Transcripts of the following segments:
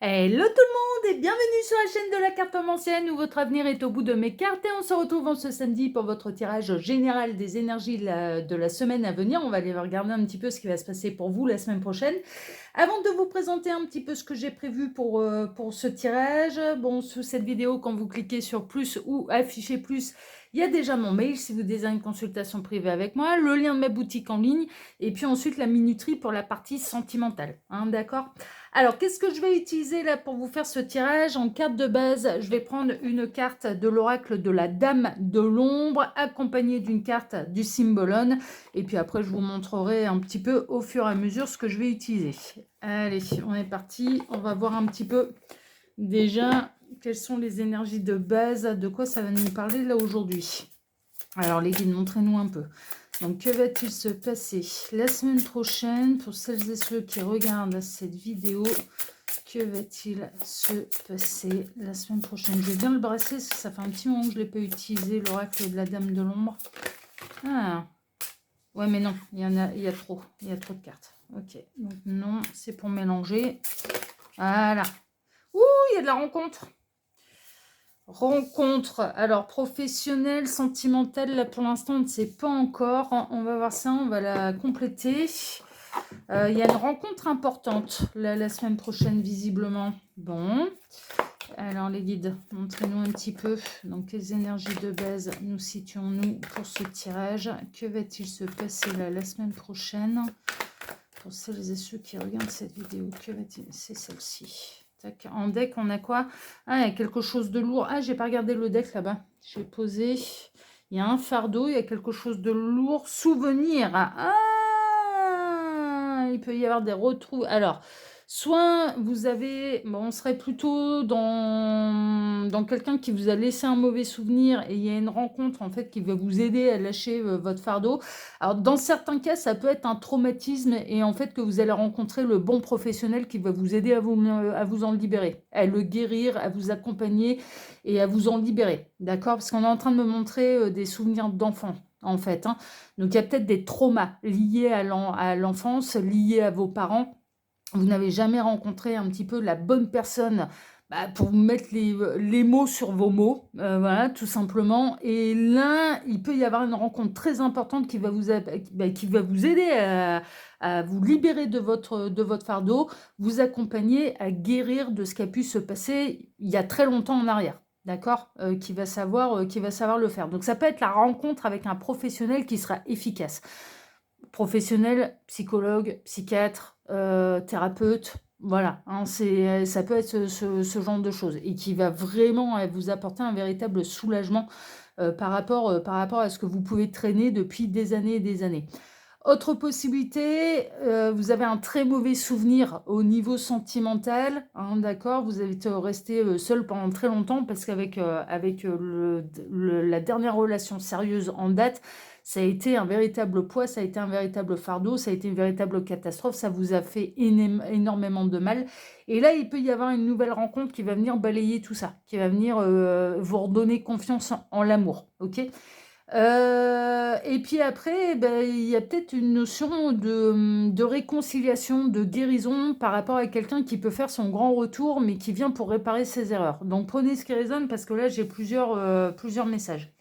Hello tout le monde et bienvenue sur la chaîne de la cartomancienne où votre avenir est au bout de mes cartes et on se retrouve en ce samedi pour votre tirage général des énergies de la semaine à venir. On va aller regarder un petit peu ce qui va se passer pour vous la semaine prochaine. Avant de vous présenter un petit peu ce que j'ai prévu pour ce tirage, bon, sous cette vidéo, quand vous cliquez sur plus ou afficher plus, il y a déjà mon mail si vous désirez une consultation privée avec moi, le lien de ma boutique en ligne et puis ensuite la minuterie pour la partie sentimentale. Hein, d'accord ? Alors, qu'est-ce que je vais utiliser là pour vous faire ce tirage? En carte de base, je vais prendre une carte de l'oracle de la Dame de l'Ombre, accompagnée d'une carte du Symbolone. Et puis après, je vous montrerai un petit peu au fur et à mesure ce que je vais utiliser. Allez, on est parti. On va voir un petit peu déjà quelles sont les énergies de base, de quoi ça va nous parler là aujourd'hui. Alors les guides, montrez-nous un peu. Donc, que va-t-il se passer la semaine prochaine pour celles et ceux qui regardent cette vidéo? Que va-t-il se passer la semaine prochaine? Je vais bien le brasser parce que ça fait un petit moment que je ne l'ai pas utilisé, l'oracle de la Dame de l'Ombre. Ah, ouais, mais non, il y a trop de cartes. Ok, donc non, c'est pour mélanger. Voilà. Ouh, il y a de la rencontre. Rencontre, alors professionnelle, sentimentale, là pour l'instant on ne sait pas encore, on va voir ça, on va la compléter. Il y a une rencontre importante la semaine prochaine visiblement. Bon, alors les guides, montrez-nous un petit peu dans quelles énergies de base nous situons-nous pour ce tirage. Que va-t-il se passer là la semaine prochaine pour celles et ceux qui regardent cette vidéo? Que va-t-il? C'est celle-ci. En deck, on a quoi? Ah, il y a quelque chose de lourd. Ah, j'ai pas regardé le deck là-bas. J'ai posé. Il y a un fardeau, il y a quelque chose de lourd. Souvenir. Ah, il peut y avoir des retrouvailles. Alors, soit vous avez... Bon, on serait plutôt dans quelqu'un qui vous a laissé un mauvais souvenir et il y a une rencontre en fait qui va vous aider à lâcher votre fardeau. Alors, dans certains cas, ça peut être un traumatisme et en fait que vous allez rencontrer le bon professionnel qui va vous aider à vous en libérer, à le guérir, à vous accompagner et à vous en libérer. D'accord? Parce qu'on est en train de me montrer des souvenirs d'enfants, en fait. Hein. Donc, il y a peut-être des traumas liés à l'enfance, liés à vos parents. Vous n'avez jamais rencontré un petit peu la bonne personne pour vous mettre les mots sur vos mots, voilà, tout simplement. Et là, il peut y avoir une rencontre très importante qui va vous aider à vous libérer de votre fardeau, vous accompagner à guérir de ce qui a pu se passer il y a très longtemps en arrière. D'accord, qui va savoir le faire. Donc ça peut être la rencontre avec un professionnel qui sera efficace. Professionnel, psychologue, psychiatre, thérapeute, voilà, hein, ça peut être ce genre de choses et qui va vraiment vous apporter un véritable soulagement par rapport à ce que vous pouvez traîner depuis des années et des années. Autre possibilité, vous avez un très mauvais souvenir au niveau sentimental, hein, d'accord? Vous avez resté seul pendant très longtemps parce qu'avec la dernière relation sérieuse en date, ça a été un véritable poids, ça a été un véritable fardeau, ça a été une véritable catastrophe, ça vous a fait énormément de mal. Et là, il peut y avoir une nouvelle rencontre qui va venir balayer tout ça, qui va venir vous redonner confiance en l'amour, ok? Et puis après, il y a peut-être une notion de réconciliation, de guérison par rapport à quelqu'un qui peut faire son grand retour, mais qui vient pour réparer ses erreurs. Donc prenez ce qui résonne parce que là, j'ai plusieurs messages.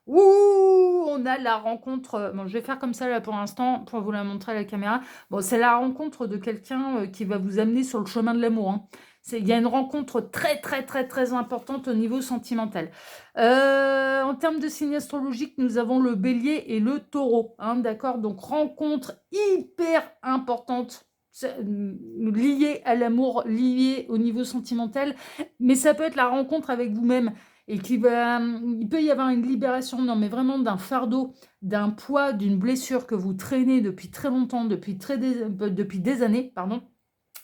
Ouh, on a la rencontre. Bon, je vais faire comme ça là pour l'instant pour vous la montrer à la caméra. Bon, c'est la rencontre de quelqu'un qui va vous amener sur le chemin de l'amour. Hein. Il y a une rencontre très, très, très, très importante au niveau sentimental. En termes de signe astrologique, nous avons le bélier et le taureau. Hein, d'accord? Donc, rencontre hyper importante liée à l'amour, liée au niveau sentimental. Mais ça peut être la rencontre avec vous-même et il peut y avoir une libération, non mais vraiment d'un fardeau, d'un poids, d'une blessure que vous traînez depuis très longtemps, depuis des années, pardon,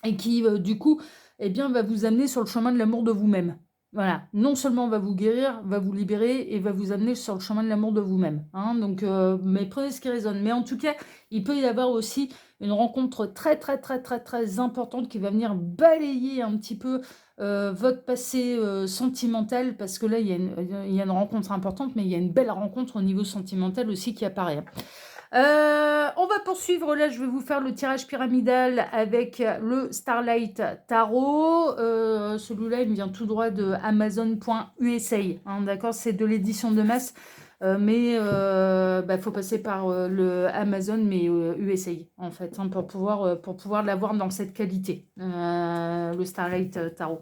et qui du coup, eh bien, va vous amener sur le chemin de l'amour de vous-même. Voilà, non seulement va vous guérir, va vous libérer et va vous amener sur le chemin de l'amour de vous-même. Hein. Donc, mais prenez ce qui résonne. Mais en tout cas, il peut y avoir aussi une rencontre très, très, très, très, très importante qui va venir balayer un petit peu votre passé sentimental, parce que là, il y a une rencontre importante, mais il y a une belle rencontre au niveau sentimental aussi qui apparaît. On va poursuivre. Là, je vais vous faire le tirage pyramidal avec le Starlight Tarot. Celui-là, il me vient tout droit de Amazon.usa. Hein, d'accord, c'est de l'édition de masse. Mais faut passer par le Amazon, mais USA, en fait, hein, pour pouvoir l'avoir dans cette qualité. Le Starlight Tarot.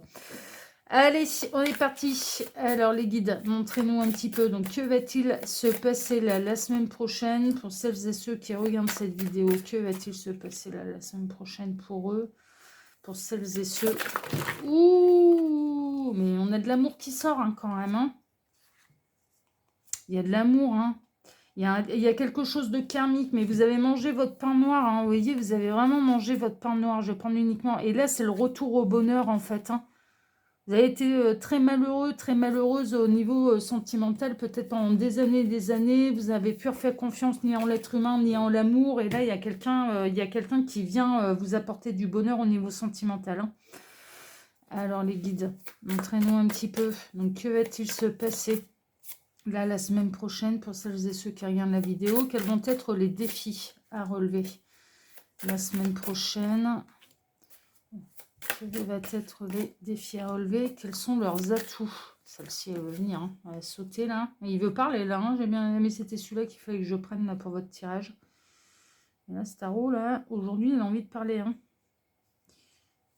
Allez, on est parti. Alors les guides, montrez-nous un petit peu. Donc que va-t-il se passer là la semaine prochaine pour celles et ceux qui regardent cette vidéo? Que va-t-il se passer là la semaine prochaine pour eux? Pour celles et ceux... Ouh, mais on a de l'amour qui sort hein, quand même. Hein. Il y a de l'amour. Hein. Il y a quelque chose de karmique, mais vous avez mangé votre pain noir. Hein, vous voyez, vous avez vraiment mangé votre pain noir. Je vais prendre uniquement... Et là, c'est le retour au bonheur en fait. Hein. Vous avez été très malheureux, très malheureuse au niveau sentimental, peut-être en des années. Vous n'avez plus fait confiance ni en l'être humain, ni en l'amour. Et là, il y a quelqu'un qui vient vous apporter du bonheur au niveau sentimental. Hein. Alors, les guides, montrez-nous un petit peu. Donc, que va-t-il se passer là la semaine prochaine pour celles et ceux qui regardent la vidéo? Quels vont être les défis à relever la semaine prochaine? Quels vont être les défis à relever? Quels sont leurs atouts? Celle-ci, elle veut venir. Hein. Elle va sauter là. Et il veut parler là. Hein. J'ai bien aimé. C'était celui-là qu'il fallait que je prenne là, pour votre tirage. Et là, Staro, là, aujourd'hui, il a envie de parler. Hein.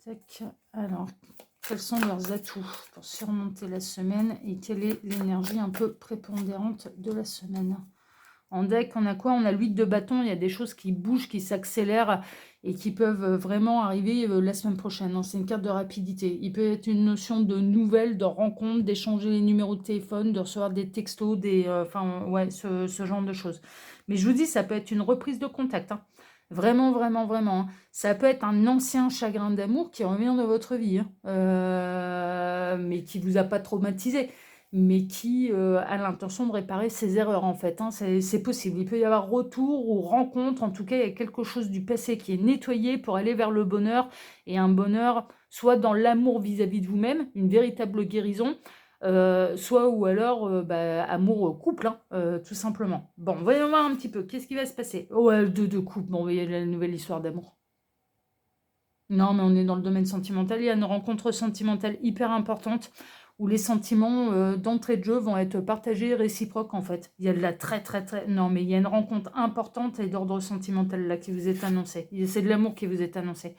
Tac. Alors, quels sont leurs atouts pour surmonter la semaine? Et quelle est l'énergie un peu prépondérante de la semaine? En deck, on a quoi? On a l'huile de bâton. Il y a des choses qui bougent, qui s'accélèrent et qui peuvent vraiment arriver la semaine prochaine. C'est une carte de rapidité. Il peut être une notion de nouvelles, de rencontres, d'échanger les numéros de téléphone, de recevoir des textos, ce genre de choses. Mais je vous dis, ça peut être une reprise de contact. Hein. Vraiment, vraiment, vraiment. Hein. Ça peut être un ancien chagrin d'amour qui revient dans votre vie, hein. Mais qui ne vous a pas traumatisé, mais qui a l'intention de réparer ses erreurs, en fait. Hein. C'est possible. Il peut y avoir retour ou rencontre. En tout cas, il y a quelque chose du passé qui est nettoyé pour aller vers le bonheur. Et un bonheur, soit dans l'amour vis-à-vis de vous-même, une véritable guérison, soit ou alors amour couple, hein, tout simplement. Bon, voyons voir un petit peu. Qu'est-ce qui va se passer? Oh, de couple. Bon, il y a la nouvelle histoire d'amour. Non, mais on est dans le domaine sentimental. Il y a une rencontre sentimentale hyper importante où les sentiments d'entrée de jeu vont être partagés, réciproques en fait. Il y a de la très... Non, mais il y a une rencontre importante et d'ordre sentimental là qui vous est annoncée. C'est de l'amour qui vous est annoncé.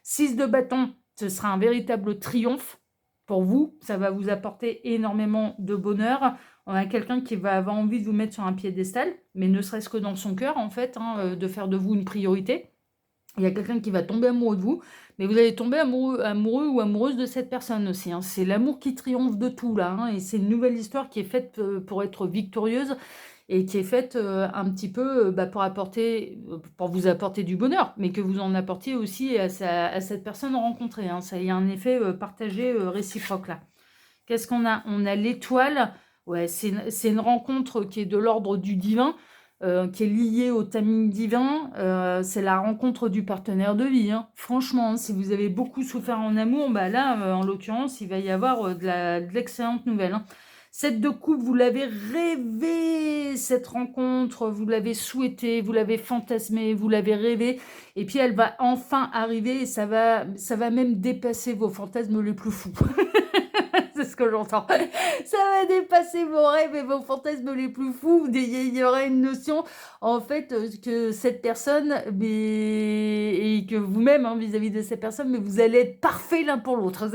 6 de bâton, ce sera un véritable triomphe pour vous. Ça va vous apporter énormément de bonheur. On a quelqu'un qui va avoir envie de vous mettre sur un piédestal, mais ne serait-ce que dans son cœur en fait, hein, de faire de vous une priorité. Il y a quelqu'un qui va tomber amoureux de vous, mais vous allez tomber amoureux ou amoureuse de cette personne aussi. Hein. C'est l'amour qui triomphe de tout là. Hein, et c'est une nouvelle histoire qui est faite pour être victorieuse et qui est faite un petit peu pour vous apporter du bonheur, mais que vous en apportiez aussi à cette personne rencontrée. Hein. Ça, il y a un effet partagé réciproque là. Qu'est-ce qu'on a? On a l'étoile. Ouais, c'est une rencontre qui est de l'ordre du divin. Qui est lié au timing divin, c'est la rencontre du partenaire de vie. Hein. Franchement, hein, si vous avez beaucoup souffert en amour, là, en l'occurrence, il va y avoir de l'excellente nouvelle. Hein. 7 de coupe, vous l'avez rêvé, cette rencontre, vous l'avez souhaité, vous l'avez fantasmé, vous l'avez rêvé, et puis elle va enfin arriver, et ça va même dépasser vos fantasmes les plus fous. C'est ce que j'entends. Ça va dépasser vos rêves et vos fantasmes les plus fous. Il y aura une notion, en fait, que cette personne, et que vous-même, hein, vis-à-vis de cette personne, mais vous allez être parfaits l'un pour l'autre.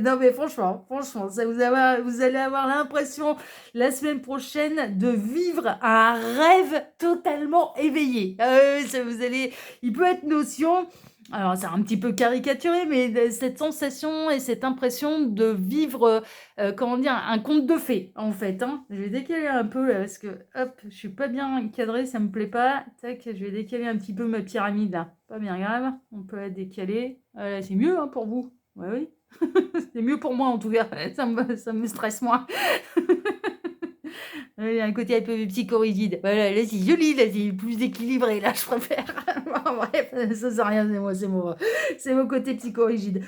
Non, mais franchement, ça vous allez avoir l'impression, la semaine prochaine, de vivre un rêve totalement éveillé. Il peut être notion... Alors, c'est un petit peu caricaturé, mais cette sensation et cette impression de vivre, un conte de fées, en fait. Hein. Je vais décaler un peu, là, parce que, hop, je suis pas bien cadrée, ça me plaît pas. Tac, je vais décaler un petit peu ma pyramide, là. Pas bien grave, on peut la décaler. C'est mieux, hein, pour vous. Ouais, oui. C'est mieux pour moi, en tout cas. Ça me stresse moins. Il y a un côté un peu psychorigide. Voilà, là, c'est joli, là, c'est plus équilibré, là, je préfère. Bref, ça, c'est rien, c'est mon côté psychorigide.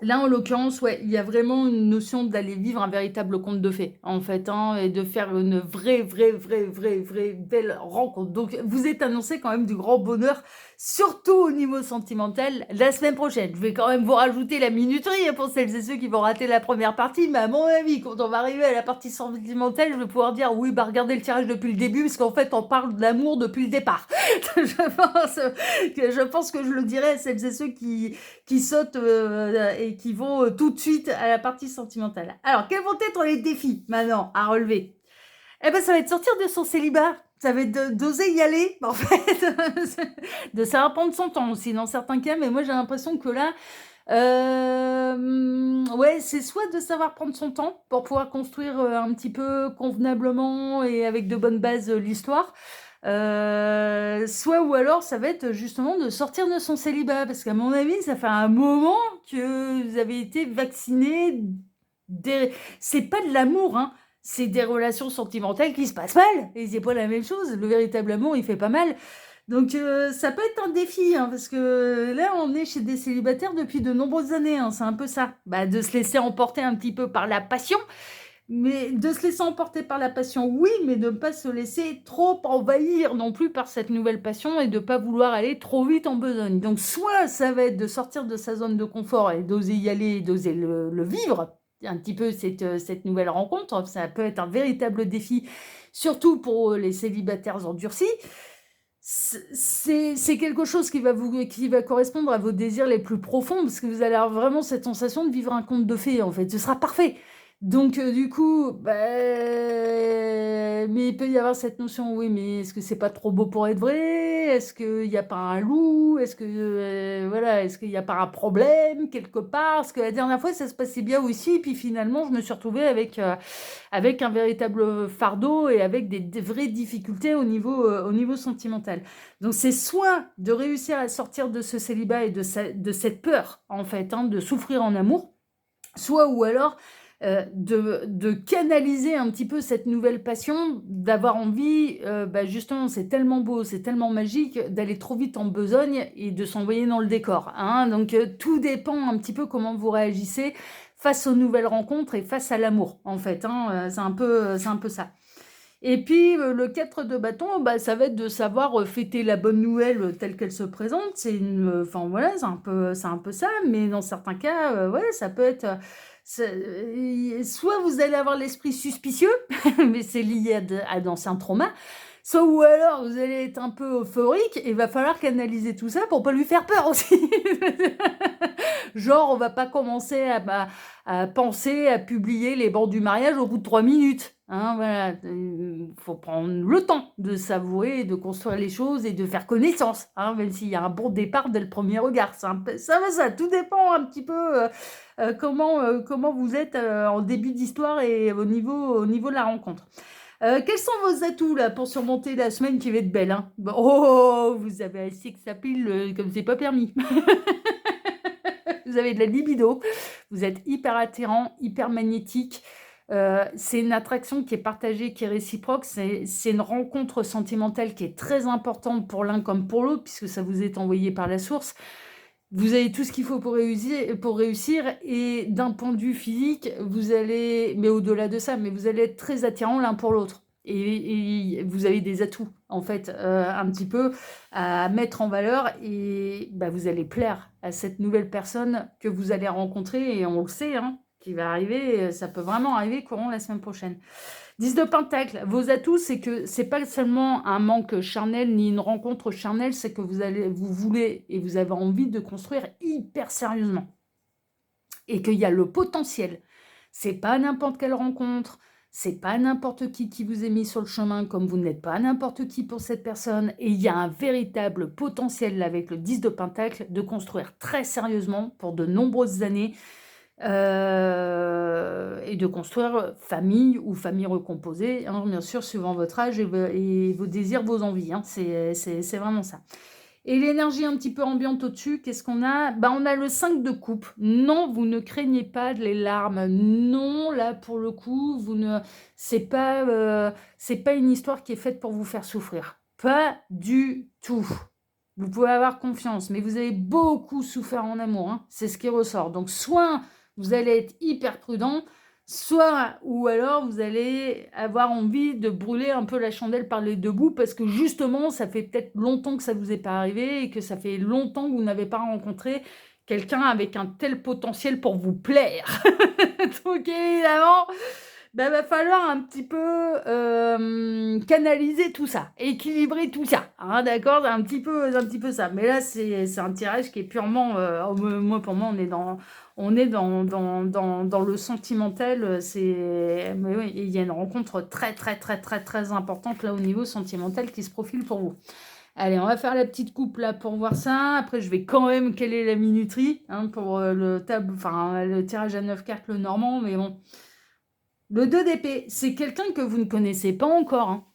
Là, en l'occurrence, ouais, il y a vraiment une notion d'aller vivre un véritable conte de fées, en fait, hein, et de faire une vraie belle rencontre. Donc, vous êtes annoncé quand même du grand bonheur, surtout au niveau sentimental, la semaine prochaine. Je vais quand même vous rajouter la minuterie, hein, pour celles et ceux qui vont rater la première partie, mais à mon avis, quand on va arriver à la partie sentimentale, je vais pouvoir dire oui, bah regardez le tirage depuis le début, parce qu'en fait, on parle d'amour depuis le départ. Je pense que je le dirai à celles et ceux qui sautent et qui vont tout de suite à la partie sentimentale. Alors, quels vont être les défis maintenant à relever? Eh ben, ça va être sortir de son célibat. Ça va être d'oser y aller, en fait. De savoir prendre son temps aussi, dans certains cas. Mais moi, j'ai l'impression que là, ouais, c'est soit de savoir prendre son temps pour pouvoir construire un petit peu convenablement et avec de bonnes bases l'histoire. Soit ou alors ça va être justement de sortir de son célibat, parce qu'à mon avis, ça fait un moment que vous avez été vacciné. C'est pas de l'amour, hein. C'est des relations sentimentales qui se passent mal, et c'est pas la même chose. Le véritable amour, il fait pas mal. Donc ça peut être un défi, hein, parce que là, on est chez des célibataires depuis de nombreuses années, hein, c'est un peu ça. Bah, de se laisser emporter un petit peu par la passion, mais de se laisser emporter par la passion, oui, mais de ne pas se laisser trop envahir non plus par cette nouvelle passion et de ne pas vouloir aller trop vite en besogne. Donc, soit ça va être de sortir de sa zone de confort et d'oser y aller, d'oser le vivre, un petit peu cette nouvelle rencontre. Ça peut être un véritable défi, surtout pour les célibataires endurcis. C'est quelque chose qui va correspondre à vos désirs les plus profonds, parce que vous allez avoir vraiment cette sensation de vivre un conte de fées, en fait. Ce sera parfait. Donc, du coup, bah, mais il peut y avoir cette notion, oui, mais est-ce que c'est pas trop beau pour être vrai? Est-ce qu'il n'y a pas un loup? Est-ce que, voilà, est-ce qu'il n'y a pas un problème quelque part? Parce que la dernière fois, ça se passait bien aussi, puis finalement, je me suis retrouvée avec un véritable fardeau et avec des vraies difficultés au niveau sentimental. Donc, c'est soit de réussir à sortir de ce célibat et de cette peur, en fait, hein, de souffrir en amour, soit ou alors de canaliser un petit peu cette nouvelle passion, d'avoir envie, bah justement, c'est tellement beau, c'est tellement magique, d'aller trop vite en besogne et de s'envoyer dans le décor, hein. Donc, tout dépend un petit peu comment vous réagissez face aux nouvelles rencontres et face à l'amour, en fait, hein. C'est un peu ça. Et puis, le 4 de bâton, bah, ça va être de savoir fêter la bonne nouvelle telle qu'elle se présente. Enfin voilà, c'est un peu ça, mais dans certains cas, ouais, ça peut être. Soit vous allez avoir l'esprit suspicieux, mais c'est lié à d'anciens traumas, soit ou alors vous allez être un peu euphorique et il va falloir canaliser tout ça pour pas lui faire peur aussi. Genre, on va pas commencer à penser à publier les bancs du mariage au bout de 3 minutes. Hein, voilà, faut prendre le temps de savourer, de construire les choses et de faire connaissance, hein, même s'il y a un bon départ dès le premier regard. Ça, tout dépend un petit peu comment vous êtes en début d'histoire et au niveau de la rencontre. Quels sont vos atouts là pour surmonter la semaine qui va être belle, hein? Bon, oh, vous avez un sex appeal comme c'est pas permis. Vous avez de la libido, vous êtes hyper attirant, hyper magnétique. C'est une attraction qui est partagée, qui est réciproque. C'est une rencontre sentimentale qui est très importante pour l'un comme pour l'autre, puisque ça vous est envoyé par la source. Vous avez tout ce qu'il faut pour réussir, et d'un point de vue physique, vous allez, mais au-delà de ça, mais vous allez être très attirants l'un pour l'autre. Et vous avez des atouts, en fait, un petit peu à mettre en valeur, et bah, vous allez plaire à cette nouvelle personne que vous allez rencontrer, et on le sait, hein, qui va arriver, ça peut vraiment arriver courant la semaine prochaine. 10 de Pentacle, vos atouts, c'est que c'est pas seulement un manque charnel ni une rencontre charnelle, c'est que vous voulez et vous avez envie de construire hyper sérieusement. Et qu'il y a le potentiel. C'est pas n'importe quelle rencontre, c'est pas n'importe qui vous est mis sur le chemin, comme vous n'êtes pas n'importe qui pour cette personne. Et il y a un véritable potentiel avec le 10 de Pentacle de construire très sérieusement pour de nombreuses années et de construire famille ou famille recomposée, hein, bien sûr, suivant votre âge et vos désirs, vos envies, hein, c'est vraiment ça. Et l'énergie un petit peu ambiante au-dessus, qu'est-ce qu'on a? Bah, on a le 5 de coupe. Non, vous ne craignez pas les larmes. Non, là, pour le coup, c'est pas une histoire qui est faite pour vous faire souffrir. Pas du tout. vous pouvez avoir confiance, mais vous avez beaucoup souffert en amour, hein, c'est ce qui ressort. Donc, soit vous allez être hyper prudent, soit, ou alors vous allez avoir envie de brûler un peu la chandelle par les deux bouts, parce que justement, ça fait peut-être longtemps que ça ne vous est pas arrivé, et que ça fait longtemps que vous n'avez pas rencontré quelqu'un avec un tel potentiel pour vous plaire. Donc, évidemment, bah, va falloir un petit peu canaliser tout ça, équilibrer tout ça, hein, d'accord, c'est un petit peu ça. Mais là, c'est un tirage qui est purement, moi pour moi, on est dans le sentimental. Mais oui, il y a une rencontre très très très très très importante là au niveau sentimental qui se profile pour vous. Allez, on va faire la petite coupe là pour voir ça. Après, je vais quand même caler la minuterie, hein, pour le tirage à 9 cartes, le normand, mais bon. Le 2 d'épée, c'est quelqu'un que vous ne connaissez pas encore, hein.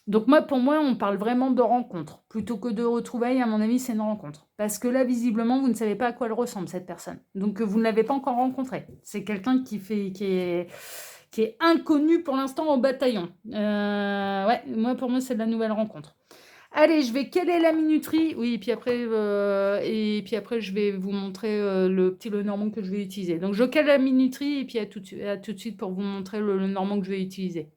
Donc pour moi, on parle vraiment de rencontre. Plutôt que de retrouvailles, à mon avis, c'est une rencontre. Parce que là, visiblement, vous ne savez pas à quoi elle ressemble, cette personne. Donc vous ne l'avez pas encore rencontrée. C'est quelqu'un qui est inconnu pour l'instant au bataillon. Ouais, pour moi, c'est de la nouvelle rencontre. Allez, je vais caler la minuterie. Oui, et puis après, je vais vous montrer le petit Lenormand que je vais utiliser. Donc, je cale la minuterie et puis à tout de suite pour vous montrer le Lenormand que je vais utiliser.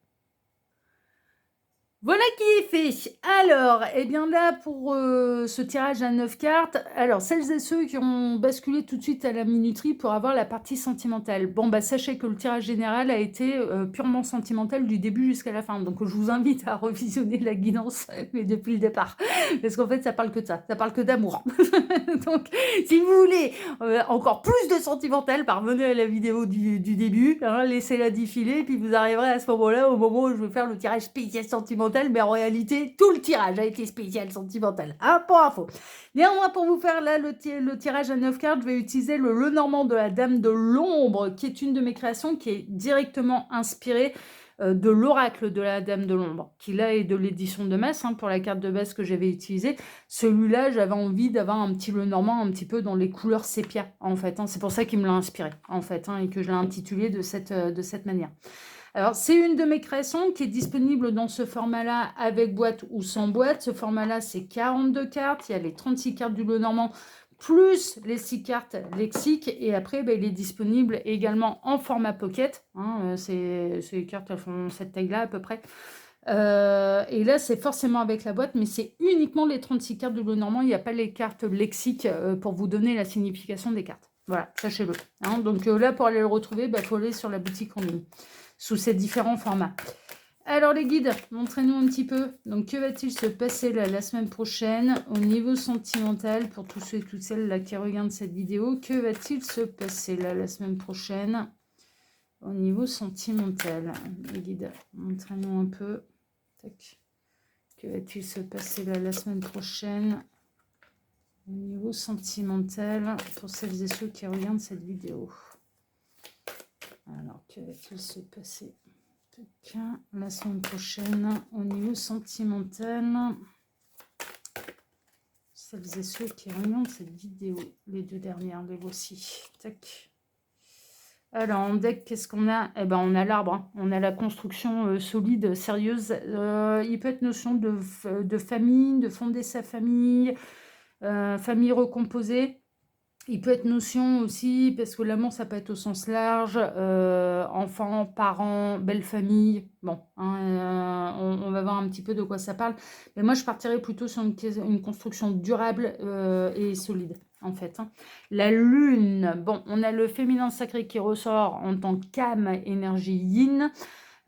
Voilà qui est fait. Alors, eh bien là, pour ce tirage à 9 cartes, alors celles et ceux qui ont basculé tout de suite à la minuterie pour avoir la partie sentimentale. Bon, bah sachez que le tirage général a été purement sentimental du début jusqu'à la fin. Donc, je vous invite à revisionner la guidance, mais depuis le départ. Parce qu'en fait, ça parle que de ça. Ça parle que d'amour. Donc, si vous voulez encore plus de sentimental, revenez à la vidéo du début, hein, laissez-la défiler, puis vous arriverez à ce moment-là, au moment où je vais faire le tirage spécial sentimental, mais en réalité, tout le tirage a été spécial sentimental, hein, pour info. Néanmoins, pour vous faire là le tirage à 9 cartes, je vais utiliser le Lenormand de la Dame de l'Ombre, qui est une de mes créations, qui est directement inspirée de l'oracle de la Dame de l'Ombre, qui là est de l'édition de masse, hein, pour la carte de base que j'avais utilisée. Celui-là, j'avais envie d'avoir un petit Lenormand un petit peu dans les couleurs sépia, en fait, hein. C'est pour ça qu'il me l'a inspiré, en fait, hein, et que je l'ai intitulé de cette manière. Alors, c'est une de mes créations qui est disponible dans ce format-là, avec boîte ou sans boîte. Ce format-là, c'est 42 cartes. Il y a les 36 cartes du Lenormand, plus les 6 cartes lexiques. Et après, il est disponible également en format pocket, hein. Ces cartes, elles font cette taille-là à peu près. Et là, c'est forcément avec la boîte, mais c'est uniquement les 36 cartes du Lenormand. Il n'y a pas les cartes lexiques pour vous donner la signification des cartes. Voilà, sachez-le, hein. Donc là, pour aller le retrouver, il faut aller sur la boutique en ligne, sous ces différents formats. Alors les guides, montrez-nous un petit peu. Donc que va-t-il se passer là la semaine prochaine au niveau sentimental pour tous ceux et toutes celles là qui regardent cette vidéo? Que va-t-il se passer là la semaine prochaine au niveau sentimental? Les guides, montrez-nous un peu. Tac. Que va-t-il se passer là la semaine prochaine au niveau sentimental pour celles et ceux qui regardent cette vidéo? Alors, que va-t-il se passer la semaine prochaine au niveau sentimental? Celles et ceux qui regardent cette vidéo, les deux dernières, les voici. Tac. Alors, en deck, qu'est-ce qu'on a? Eh ben, on a l'arbre, hein. On a la construction solide, sérieuse. Il peut être notion de famille, de fonder sa famille, famille recomposée. Il peut être notion aussi, parce que l'amour, ça peut être au sens large, enfants, parents, belle famille. Bon, hein, on va voir un petit peu de quoi ça parle. Mais moi, je partirais plutôt sur une construction durable et solide, en fait, hein. La lune, bon, on a le féminin sacré qui ressort en tant qu'âme, énergie yin.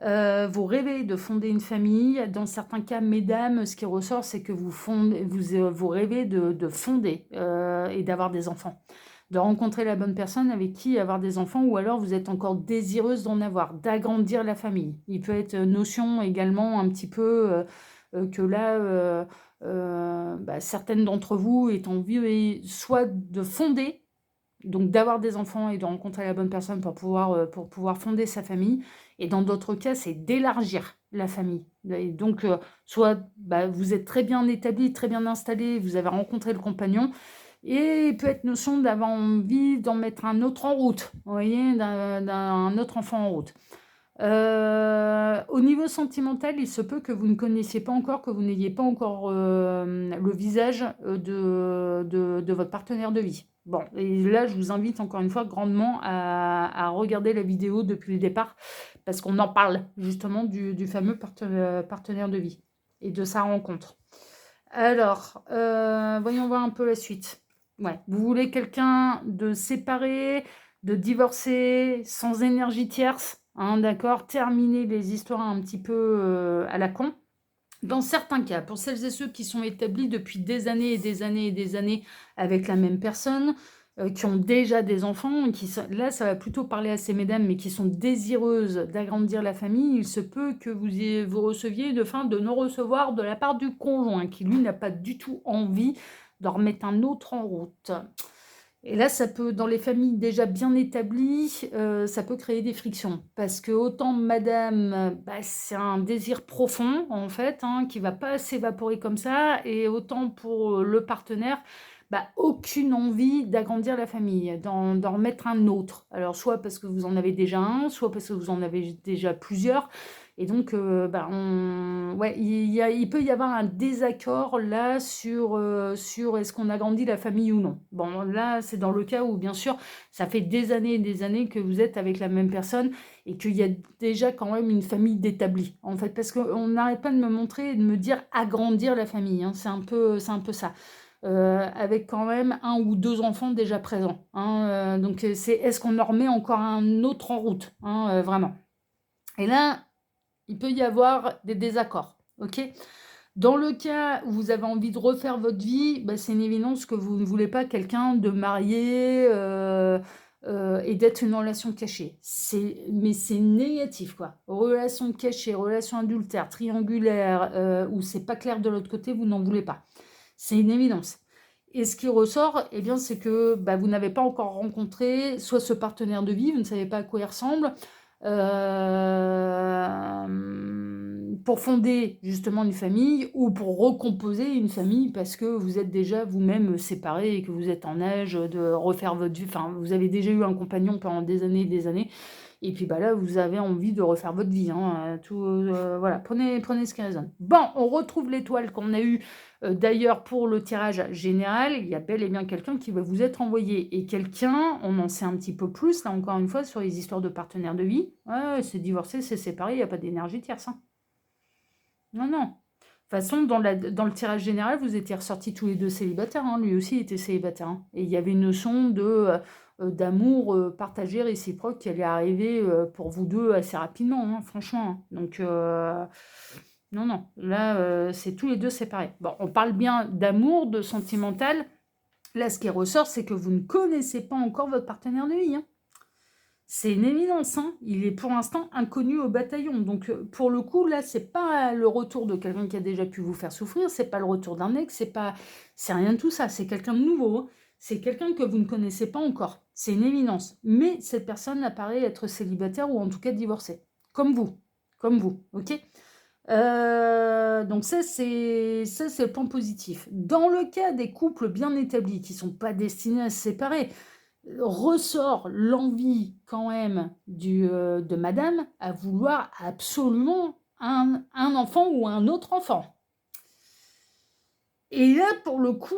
Vous rêvez de fonder une famille. Dans certains cas, mesdames, ce qui ressort, c'est que vous rêvez de fonder et d'avoir des enfants. De rencontrer la bonne personne avec qui avoir des enfants, ou alors vous êtes encore désireuse d'en avoir, d'agrandir la famille. Il peut être notion également un petit peu que là, certaines d'entre vous aient envie soit de fonder, donc d'avoir des enfants et de rencontrer la bonne personne pour pouvoir fonder sa famille. Et dans d'autres cas, c'est d'élargir la famille. Et donc, soit vous êtes très bien établi, très bien installé, vous avez rencontré le compagnon, et il peut être notion d'avoir envie d'en mettre un autre en route, vous voyez, d'un autre enfant en route. Au niveau sentimental, il se peut que vous ne connaissiez pas encore, que vous n'ayez pas encore le visage de votre partenaire de vie. Bon, et là, je vous invite encore une fois grandement à regarder la vidéo depuis le départ, parce qu'on en parle justement du fameux partenaire de vie et de sa rencontre. Alors, voyons voir un peu la suite. Ouais, vous voulez quelqu'un de séparé, de divorcé, sans énergie tierce, hein, d'accord? Terminer les histoires un petit peu à la con. Dans certains cas, pour celles et ceux qui sont établis depuis des années et des années et des années avec la même personne, qui ont déjà des enfants, là ça va plutôt parler à ces mesdames, mais qui sont désireuses d'agrandir la famille, il se peut que vous receviez de non-recevoir de la part du conjoint, qui lui n'a pas du tout envie de remettre un autre en route. Et là, ça peut, dans les familles déjà bien établies, ça peut créer des frictions. Parce que autant madame, c'est un désir profond, en fait, hein, qui ne va pas s'évaporer comme ça, et autant pour le partenaire, aucune envie d'agrandir la famille, d'en remettre un autre. Alors, soit parce que vous en avez déjà un, soit parce que vous en avez déjà plusieurs. Et donc, ouais, il peut y avoir un désaccord là sur est-ce qu'on agrandit la famille ou non. Bon, là, c'est dans le cas où, bien sûr, ça fait des années et des années que vous êtes avec la même personne et qu'il y a déjà quand même une famille d'établis, en fait, parce qu'on n'arrête pas de me montrer et de me dire agrandir la famille, hein, c'est un peu ça. Avec quand même un ou deux enfants déjà présents, hein, donc est-ce qu'on en remet encore un autre en route, hein, vraiment. Et là, il peut y avoir des désaccords, ok? Dans le cas où vous avez envie de refaire votre vie, c'est une évidence que vous ne voulez pas quelqu'un de marié et d'être une relation cachée. Mais c'est négatif, quoi. Relation cachée, relation adultère, triangulaire, où c'est pas clair de l'autre côté, vous n'en voulez pas. C'est une évidence. Et ce qui ressort, eh bien, c'est que vous n'avez pas encore rencontré soit ce partenaire de vie, vous ne savez pas à quoi il ressemble, pour fonder justement une famille ou pour recomposer une famille parce que vous êtes déjà vous-même séparés et que vous êtes en âge de refaire votre vie. Enfin, vous avez déjà eu un compagnon pendant des années et des années. Et puis là, vous avez envie de refaire votre vie. Hein, voilà, prenez ce qui résonne. Bon, on retrouve l'étoile qu'on a eue d'ailleurs pour le tirage général. Il y a bel et bien quelqu'un qui va vous être envoyé. Et quelqu'un, on en sait un petit peu plus, là encore une fois, sur les histoires de partenaires de vie. Ouais, c'est divorcé, c'est séparé, il n'y a pas d'énergie tierce. Hein. Non, non. De toute façon, dans le tirage général, vous étiez ressortis tous les deux célibataires. Hein. Lui aussi était célibataire. Hein. Et il y avait une notion d'amour partagé, réciproque, qui allait arriver pour vous deux assez rapidement, hein, franchement. Hein. Donc, non, non. Là, c'est tous les deux séparés. Bon, on parle bien d'amour, de sentimental. Là, ce qui ressort, c'est que vous ne connaissez pas encore votre partenaire de vie. Hein. C'est une évidence, hein. Il est pour l'instant inconnu au bataillon. Donc, pour le coup, là, c'est pas le retour de quelqu'un qui a déjà pu vous faire souffrir, c'est pas le retour d'un ex, c'est rien de tout ça. C'est quelqu'un de nouveau. Hein. C'est quelqu'un que vous ne connaissez pas encore. C'est une évidence. Mais cette personne apparaît être célibataire ou en tout cas divorcée. Comme vous. Comme vous. OK? Donc ça c'est le point positif. Dans le cas des couples bien établis qui ne sont pas destinés à se séparer, ressort l'envie quand même de madame à vouloir absolument un enfant ou un autre enfant. Et là, pour le coup,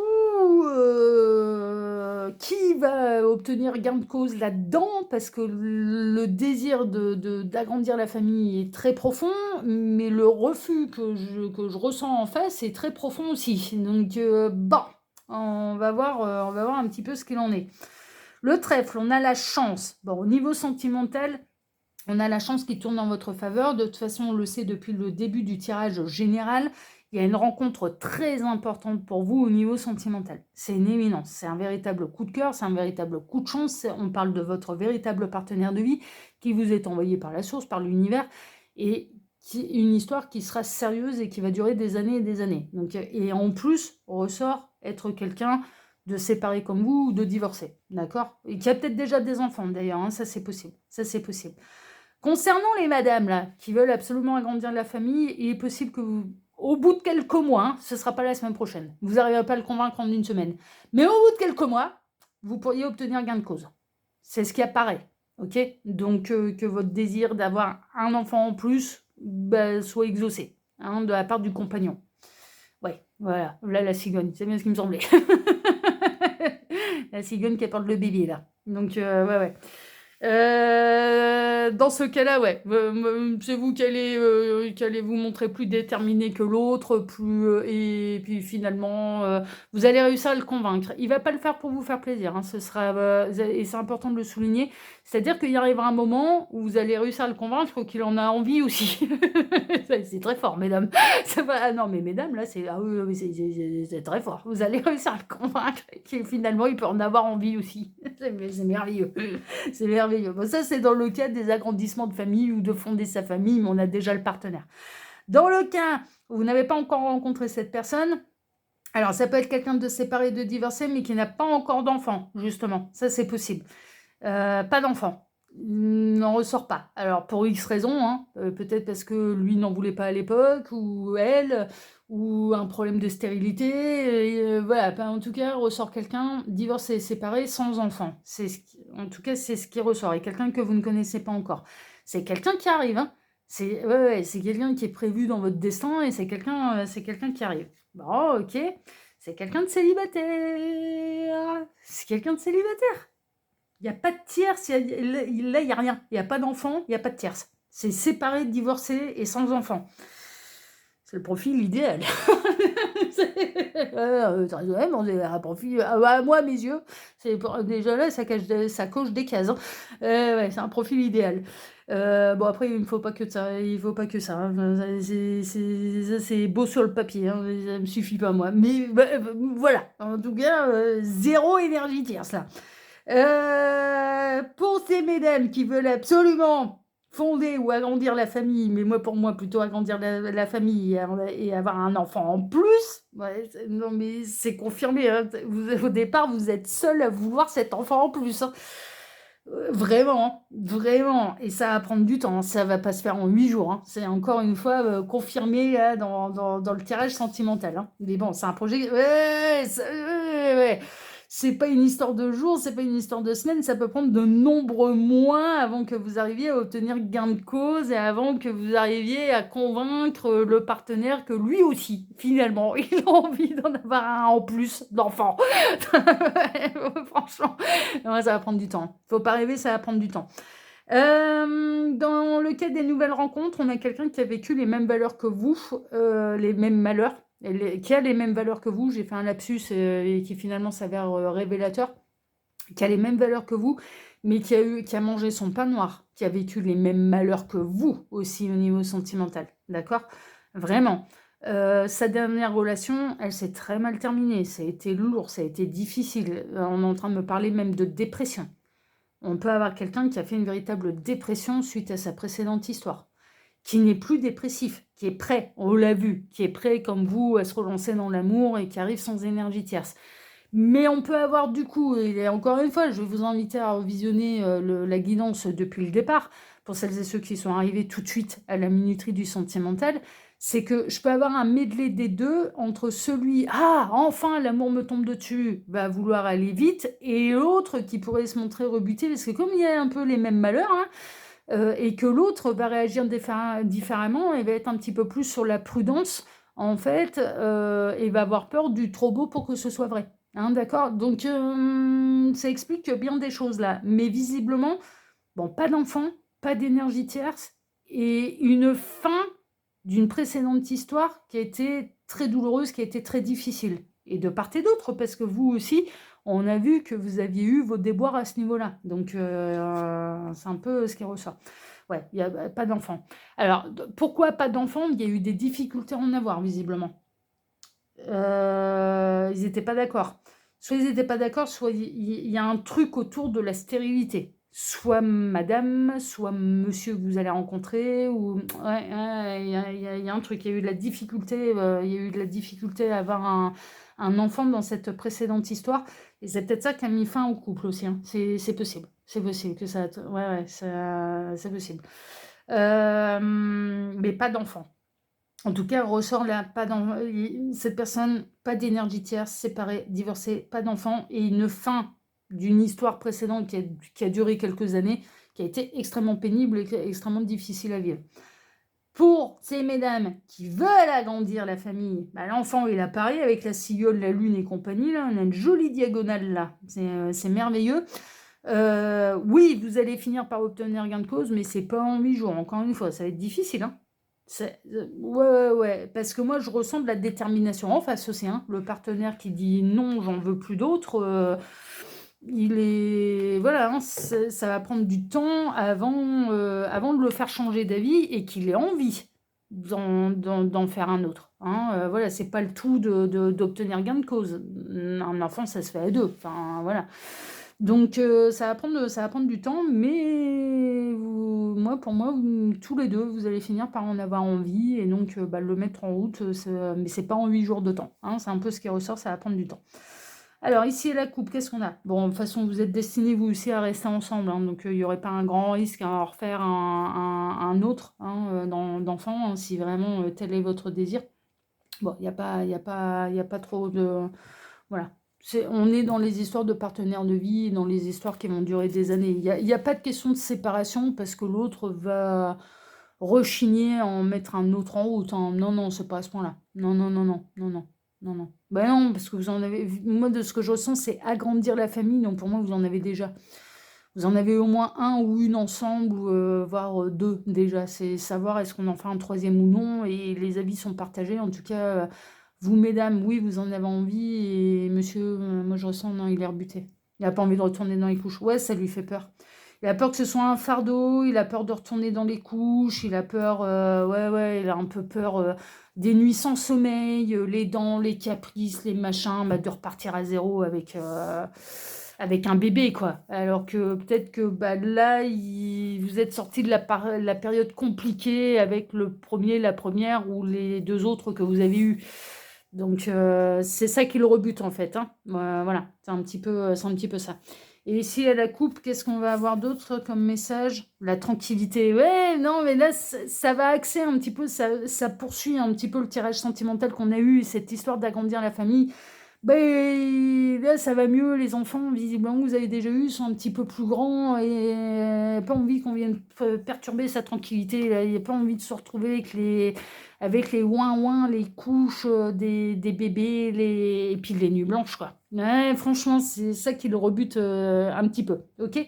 qui va obtenir gain de cause là-dedans? Parce que le désir d'agrandir la famille est très profond, mais le refus que je ressens en face est très profond aussi. Donc, bon, on va voir un petit peu ce qu'il en est. Le trèfle, on a la chance. Bon, au niveau sentimental, on a la chance qui tourne en votre faveur. De toute façon, on le sait depuis le début du tirage général. Il y a une rencontre très importante pour vous au niveau sentimental. C'est une éminence. C'est un véritable coup de cœur, c'est un véritable coup de chance. On parle de votre véritable partenaire de vie qui vous est envoyé par la source, par l'univers. Et une histoire qui sera sérieuse et qui va durer des années et des années. Donc, et en plus, on ressort être quelqu'un de séparé comme vous ou de divorcé, d'accord? Et qui a peut-être déjà des enfants d'ailleurs, hein, ça c'est possible, Concernant les madames là, qui veulent absolument agrandir la famille, il est possible que vous, au bout de quelques mois, hein, ce ne sera pas la semaine prochaine, vous n'arriverez pas à le convaincre en une semaine, mais au bout de quelques mois, vous pourriez obtenir gain de cause. C'est ce qui apparaît. ok? Donc, que votre désir d'avoir un enfant en plus bah, soit exaucé, hein, de la part du compagnon. Ouais, voilà, là, la cigogne, c'est bien ce qui me semblait. La cigogne qui apporte le bébé, là. Donc, ouais, ouais. Dans ce cas-là, ouais, c'est vous qui allez vous montrer plus déterminé que l'autre, et puis finalement, vous allez réussir à le convaincre. Il va pas le faire pour vous faire plaisir, hein, ce sera, et c'est important de le souligner. C'est-à-dire qu'il y arrivera un moment où vous allez réussir à le convaincre qu'il en a envie aussi. C'est très fort, mesdames. Ah non, mais mesdames, là, ah oui, oui, c'est très fort. Vous allez réussir à le convaincre que finalement, il peut en avoir envie aussi. C'est merveilleux. C'est merveilleux. Bon, ça, c'est dans le cadre des agrandissements de famille ou de fonder sa famille, mais on a déjà le partenaire. Dans le cas où vous n'avez pas encore rencontré cette personne, alors ça peut être quelqu'un de séparé, de divorcé, mais qui n'a pas encore d'enfant, justement. Ça, c'est possible. Pas d'enfant. N'en ressort pas. Alors, pour X raisons, hein, peut-être parce que lui n'en voulait pas à l'époque, ou elle, ou un problème de stérilité. Voilà, en tout cas, ressort quelqu'un divorcé, séparé, sans enfant. En tout cas, c'est ce qui ressort. Et quelqu'un que vous ne connaissez pas encore. C'est quelqu'un qui arrive, hein. C'est quelqu'un qui est prévu dans votre destin, et c'est quelqu'un qui arrive. Bon, ok. C'est quelqu'un de célibataire. C'est quelqu'un de célibataire. Il n'y a pas de tierce, là, il n'y a rien. Il n'y a pas d'enfant, il n'y a pas de tierce. C'est séparé, divorcé et sans enfant. C'est le profil idéal. C'est un profil. Moi, à mes yeux, déjà là, ça coche des cases, hein. Ouais, c'est un profil idéal. Bon, après, il ne faut pas que ça. Il faut pas que ça, hein. C'est beau sur le papier, hein. Ça ne me suffit pas, moi. Mais voilà. En tout cas, zéro énergie tierce, là. Pour ces mesdames qui veulent absolument fonder ou agrandir la famille, mais pour moi, plutôt agrandir la famille et avoir un enfant en plus, ouais, non, mais c'est confirmé, hein. Au départ, vous êtes seul à vouloir cet enfant en plus, hein. Vraiment, vraiment. Et ça va prendre du temps, hein. Ça va pas se faire en 8 jours, hein. C'est encore une fois confirmé là, dans le tirage sentimental, hein. Mais bon, c'est un projet. Ouais, ouais, ouais. C'est pas une histoire de jours, c'est pas une histoire de semaines, ça peut prendre de nombreux mois avant que vous arriviez à obtenir gain de cause et avant que vous arriviez à convaincre le partenaire que lui aussi, finalement, il a envie d'en avoir un en plus d'enfant. Franchement, ouais, ça va prendre du temps. Faut pas rêver, ça va prendre du temps. Dans le cas des nouvelles rencontres, on a quelqu'un qui a vécu les mêmes valeurs que vous, les mêmes malheurs, qui a les mêmes valeurs que vous. J'ai fait un lapsus et qui finalement s'avère révélateur, qui a les mêmes valeurs que vous, mais qui a mangé son pain noir, qui a vécu les mêmes malheurs que vous aussi au niveau sentimental. D'accord? Vraiment. Sa dernière relation, elle s'est très mal terminée. Ça a été lourd, ça a été difficile. On est en train de me parler même de dépression. On peut avoir quelqu'un qui a fait une véritable dépression suite à sa précédente histoire, qui n'est plus dépressif, qui est prêt, on l'a vu, qui est prêt comme vous à se relancer dans l'amour et qui arrive sans énergie tierce. Mais on peut avoir du coup, et encore une fois, je vais vous inviter à revisionner la guidance depuis le départ, pour celles et ceux qui sont arrivés tout de suite à la minuterie du sentimental, c'est que je peux avoir un medley des deux entre celui «Ah, enfin, l'amour me tombe dessus», va vouloir aller vite, et l'autre qui pourrait se montrer rebuté, parce que comme il y a un peu les mêmes malheurs, hein, et que l'autre va réagir différemment et va être un petit peu plus sur la prudence, en fait, et va avoir peur du trop beau pour que ce soit vrai. Hein, d'accord? Donc, ça explique bien des choses là. Mais visiblement, bon, pas d'enfant, pas d'énergie tierce et une fin d'une précédente histoire qui a été très douloureuse, qui a été très difficile. Et de part et d'autre, parce que vous aussi, on a vu que vous aviez eu vos déboires à ce niveau-là. Donc, c'est un peu ce qui ressort. Ouais, il n'y a pas d'enfant. Alors, pourquoi pas d'enfant? Il y a eu des difficultés à en avoir, visiblement. Ils n'étaient pas d'accord. Soit ils n'étaient pas d'accord, soit il y a un truc autour de la stérilité. Soit madame, soit monsieur que vous allez rencontrer, ou ouais, il y a un truc. Il y a eu de la difficulté, il y a eu de la difficulté à avoir un enfant dans cette précédente histoire. Et c'est peut-être ça qui a mis fin au couple aussi, hein. C'est possible. C'est possible que ça. Ouais, ouais, c'est possible. Mais pas d'enfant. En tout cas, ressort là, cette personne, pas d'énergie tierce, séparée, divorcée, pas d'enfant, et une fin d'une histoire précédente qui a duré quelques années, qui a été extrêmement pénible et extrêmement difficile à vivre. Pour ces mesdames qui veulent agrandir la famille, bah, l'enfant il apparaît avec la sillole, la lune et compagnie, là, on a une jolie diagonale là, c'est merveilleux. Oui, vous allez finir par obtenir gain de cause, mais c'est pas en 8 jours, encore une fois, ça va être difficile, hein. Ouais, parce que moi je ressens de la détermination en face aussi, hein. Le partenaire qui dit non, j'en veux plus d'autres, il est... Voilà, hein, ça va prendre du temps avant de le faire changer d'avis et qu'il ait envie d'en faire un autre, hein. Voilà, c'est pas le tout d'obtenir gain de cause. Un enfant, ça se fait à deux, enfin voilà. Donc ça va prendre du temps, mais pour moi, tous les deux, vous allez finir par en avoir envie et donc le mettre en route, mais c'est pas en 8 jours de temps, hein, c'est un peu ce qui ressort, ça va prendre du temps. Alors ici, la coupe, qu'est-ce qu'on a? Bon, de toute façon, vous êtes destinés, vous aussi, à rester ensemble, hein, donc il n'y aurait pas un grand risque à en refaire un autre, hein, d'enfant, hein, si vraiment tel est votre désir. Bon, il n'y a pas trop de... Voilà. On est dans les histoires de partenaires de vie, dans les histoires qui vont durer des années. Il y a pas de question de séparation parce que l'autre va rechigner à en mettre un autre en route, hein. Non, non, c'est pas à ce point-là. Non, non, non, non, non, non, non, non. Ben non, parce que vous en avez... Moi, de ce que je ressens, c'est agrandir la famille. Donc pour moi, vous en avez déjà. Vous en avez au moins un ou une ensemble, voire deux déjà. C'est savoir est-ce qu'on en fait un troisième ou non. Et les avis sont partagés. En tout cas, vous, mesdames, oui, vous en avez envie. Et monsieur, moi, je ressens, non, il est rebuté. Il n'a pas envie de retourner dans les couches. Ouais, ça lui fait peur. Il a peur que ce soit un fardeau. Il a peur de retourner dans les couches. Il a peur, ouais, il a un peu peur des nuits sans sommeil, les dents, les caprices, les machins, de repartir à zéro avec un bébé, quoi. Alors que peut-être que là, vous êtes sorti de la période compliquée avec le premier, la première ou les deux autres que vous avez eus. Donc, c'est ça qui le rebute, en fait, hein. Voilà, c'est un petit peu ça. Et ici, à la coupe, qu'est-ce qu'on va avoir d'autre comme message? La tranquillité. Ouais, non, mais là, ça va axer un petit peu, ça poursuit un petit peu le tirage sentimental qu'on a eu, cette histoire d'agrandir la famille. Ben, là, ça va mieux. Les enfants, visiblement, que vous avez déjà eu, sont un petit peu plus grands et pas envie qu'on vienne perturber sa tranquillité. Là. Il n'y a pas envie de se retrouver avec les ouin-ouin, les couches des bébés et puis les nuits blanches, quoi. Ouais, franchement, c'est ça qui le rebute un petit peu. Ok?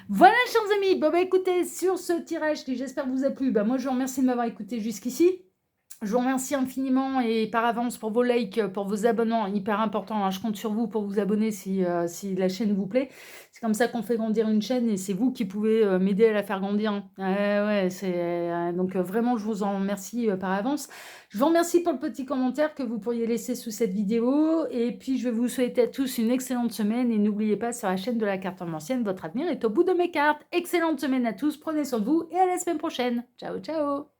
Voilà, chers amis. Bon, écoutez, sur ce tirage qui, j'espère, vous a plu, moi, je vous remercie de m'avoir écouté jusqu'ici. Je vous remercie infiniment et par avance pour vos likes, pour vos abonnements, hyper important, hein. Je compte sur vous pour vous abonner si la chaîne vous plaît. C'est comme ça qu'on fait grandir une chaîne et c'est vous qui pouvez m'aider à la faire grandir, hein. Donc vraiment, je vous en remercie par avance. Je vous remercie pour le petit commentaire que vous pourriez laisser sous cette vidéo. Et puis, je vais vous souhaiter à tous une excellente semaine. Et n'oubliez pas, sur la chaîne de la carte en ancienne, votre avenir est au bout de mes cartes. Excellente semaine à tous, prenez soin de vous et à la semaine prochaine. Ciao, ciao!